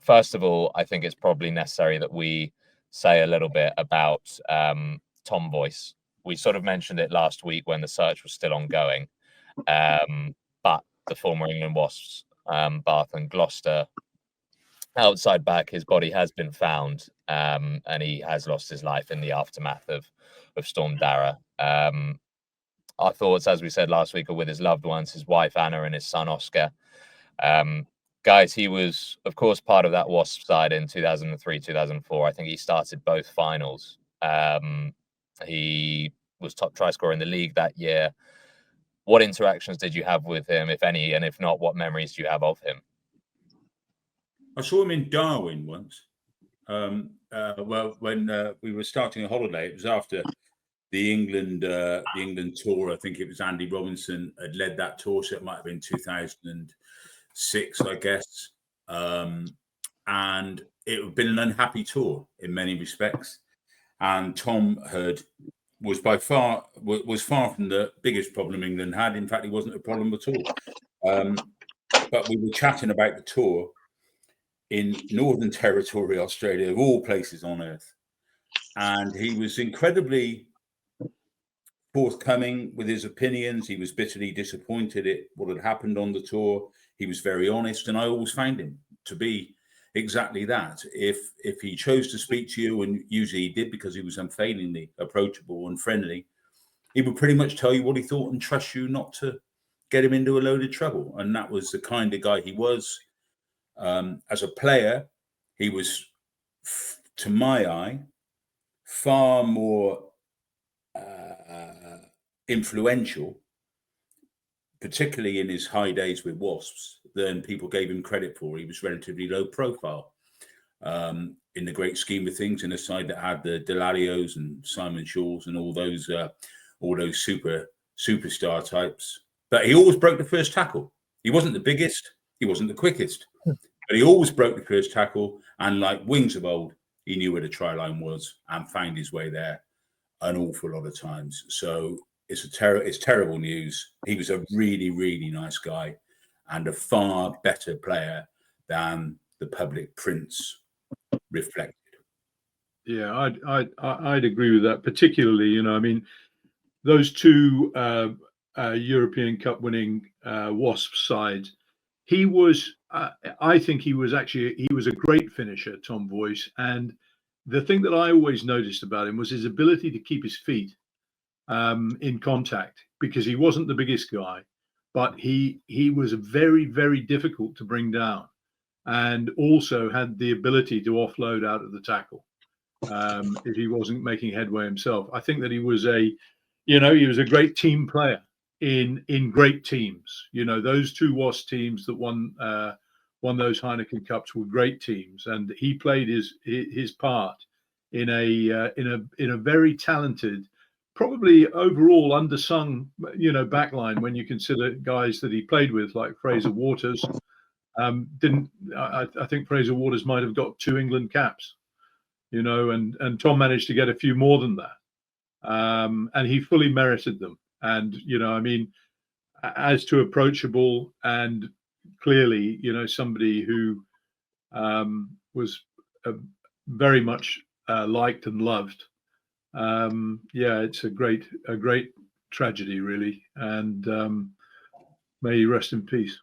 first of all, I think it's probably necessary that we say a little bit about Tom Voyce. We sort of mentioned it last week when the search was still ongoing, but the former England Wasps, Bath and Gloucester outside back, his body has been found, and he has lost his life in the aftermath of Storm Darragh. Our thoughts, as we said last week, are with his loved ones, his wife Anna and his son Oscar. Guys, he was, of course, part of that Wasp side in 2003, 2004. I think he started both finals. He was top try scorer in the league that year. What interactions did you have with him, if any, and if not, what memories do you have of him? I saw him in Darwin once. Well, when we were starting a holiday, it was after the England tour. I think it was Andy Robinson had led that tour, so it might have been 2006, I guess. And it had been an unhappy tour in many respects. And Tom was far from the biggest problem England had. In fact, it wasn't a problem at all. But we were chatting about the tour in Northern Territory, Australia, of all places on earth. And he was incredibly forthcoming with his opinions. He was bitterly disappointed at what had happened on the tour. He was very honest, and I always found him to be exactly that. If he chose to speak to you, and usually he did because he was unfailingly approachable and friendly, he would pretty much tell you what he thought and trust you not to get him into a load of trouble. And that was the kind of guy he was. As a player, he was, to my eye, far more influential, particularly in his high days with Wasps, than people gave him credit for. He was relatively low profile in the great scheme of things, in a side that had the Delarios and Simon Shaws and all those superstar types. But he always broke the first tackle. He wasn't the biggest, he wasn't the quickest, but he always broke the first tackle. And like wings of old, he knew where the try line was and found his way there an awful lot of times. So it's terrible news. He was a really, really nice guy and a far better player than the public prints reflected. Yeah, I'd agree with that. Particularly, I mean, those two European Cup winning Wasp sides, he was. I think he was a great finisher, Tom Voyce. And the thing that I always noticed about him was his ability to keep his feet in contact, because he wasn't the biggest guy, but he was very, very difficult to bring down, and also had the ability to offload out of the tackle if he wasn't making headway himself. I think that he was a great team player in great teams. Those two Wasps teams that won those Heineken Cups were great teams, and he played his part in a very talented, probably overall undersung, backline when you consider guys that he played with, like Fraser Waters. I think Fraser Waters might have got 2 England caps, and Tom managed to get a few more than that, and he fully merited them. And I mean, as to approachable and clearly, somebody who was very much liked and loved. It's a great tragedy, really, and may he rest in peace.